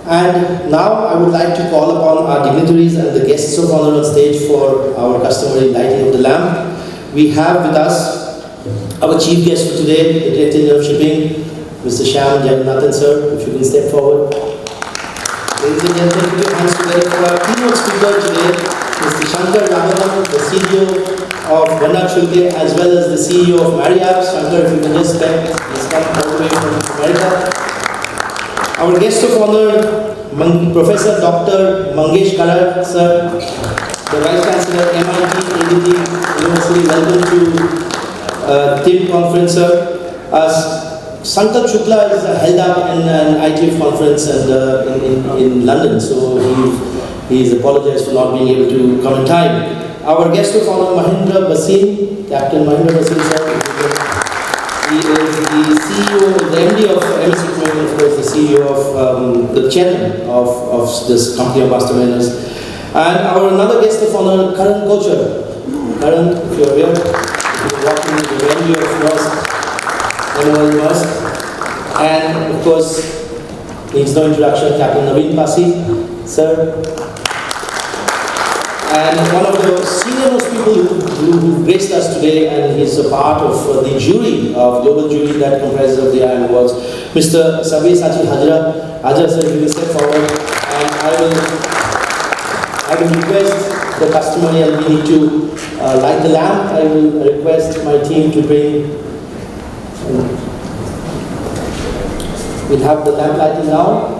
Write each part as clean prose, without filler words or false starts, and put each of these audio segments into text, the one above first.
And now I would like to call upon our dignitaries and the guests of honor on stage for our customary lighting of the lamp. We have with us our chief guest for today, the Director General of Shipping, Mr. Shyam Jagannathan, sir. If you can step forward. Ladies and gentlemen, put your hands together for our keynote speaker today, Mr. Shankar Raghavan, the CEO of Guest, as well as the CEO of Maritime. Shankar, if you can just step, he's come all the way from America. Our guest of honor, Professor Dr. Mangesh Kalar, sir, the Vice Chancellor, MIT, ADT University. Welcome to TIM conference, sir. Sankalp Shukla is held up in an ITF conference and in London, so he's apologized for not being able to come in time. Our guest of honor, Mahindra Bhasin, Captain Mahindra Bhasin, sir. He is the CEO, the MD of MSC Training, of course, the CEO of the chairman of this company of master mariners. And our another guest of honor, Karan Kochar. Karan, if you're here, you're walking the MD of Maersk. And of course, needs no introduction, Captain Naveen Pasi, sir. And one of the senior-most people who graced us today, and he's a part of the jury, of global jury that comprises of the Iron Awards, Mr. Sabir Sachi Hajra. Hajra, sir, you will step forward, and I will request the customary, and we need to light the lamp. I will request my team to bring. We'll have the lamp lighting now.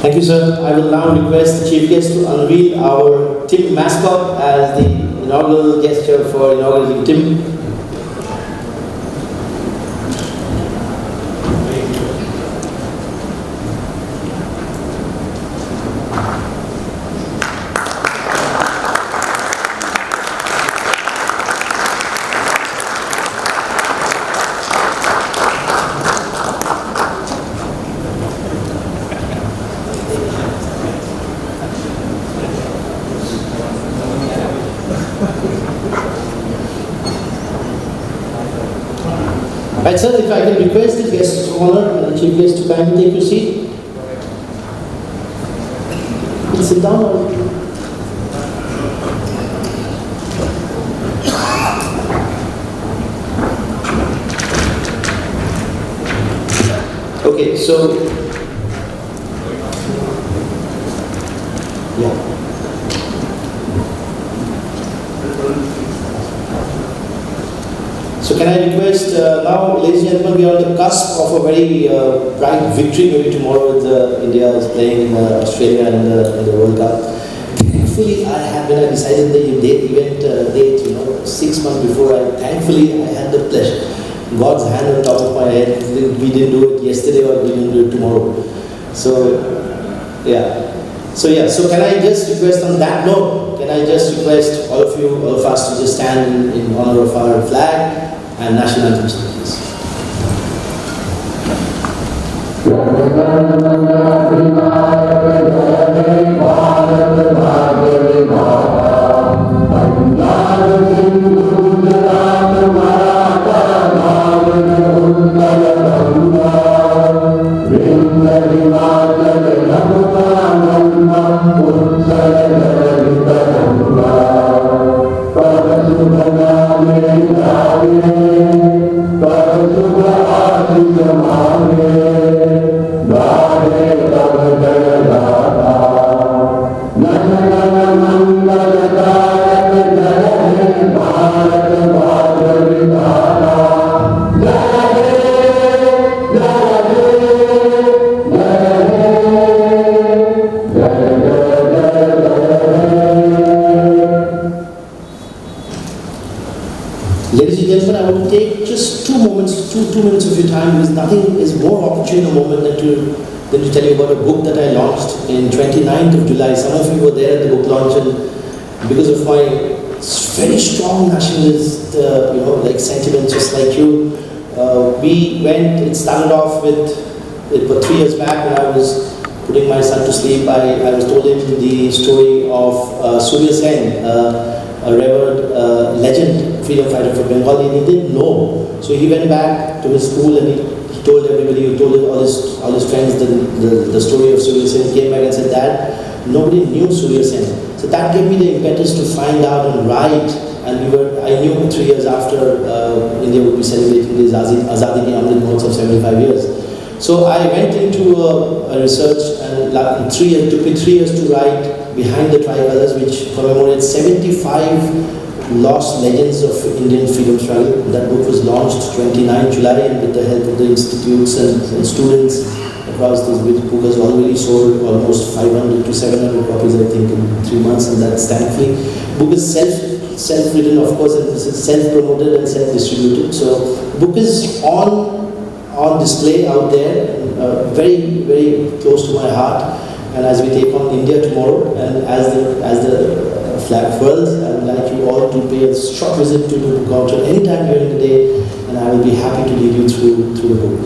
Thank you, sir. I will now request the chief guest to unveil our TIM mascot as the inaugural gesture for inaugurating TIM. Right, sir, if I can request the guests of honor and the chief guest to kindly take your seat. Please sit down. Okay, so Yeah. So can I request now, ladies and gentlemen, we are on the cusp of a very bright victory. Maybe tomorrow with India is playing Australia in the World Cup. Thankfully, when I decided the event date, 6 months before, thankfully I had the pleasure. God's hand on top of my head. We didn't do it yesterday or we didn't do it tomorrow. So, yeah. So can I just request on that note, can I just request all of us to just stand in honor of our flag and national anthem, please. Ladies and gentlemen, I want to take just 2 minutes of your time, because nothing is more opportune a moment than to tell you about a book that I launched in 29th of July. Some of you were there at the book launch, and because of my very strong nationalist, sentiment, just like you, it started off it was 3 years back when I was putting my son to sleep. I was told him the story of Surya Sen, a revered legend, freedom fighter for Bengal, and he didn't know. So he went back to his school and he told everybody, he told all his friends the story of Surya Sen. He came back and said, "Dad, nobody knew Surya Sen." So that gave me the impetus to find out and write. And I knew 3 years after India would be celebrating the Azadi Ki Amrit Mahotsav 75 years. So I went into a research, and it took me 3 years to write Behind the Tricolors, which commemorates 75 lost legends of Indian freedom struggle. That book was launched 29 July, and with the help of the institutes and students across this book has already sold almost 500 to 700 copies, I think, in 3 months, and that's thankfully. Book is self-written, of course, and this is self-promoted and self-distributed. So the book is on display out there, very, very close to my heart. And as we take on India tomorrow, and as the flag furls, I would like you all to pay a short visit to the book counter anytime during the day, and I will be happy to lead you through the book.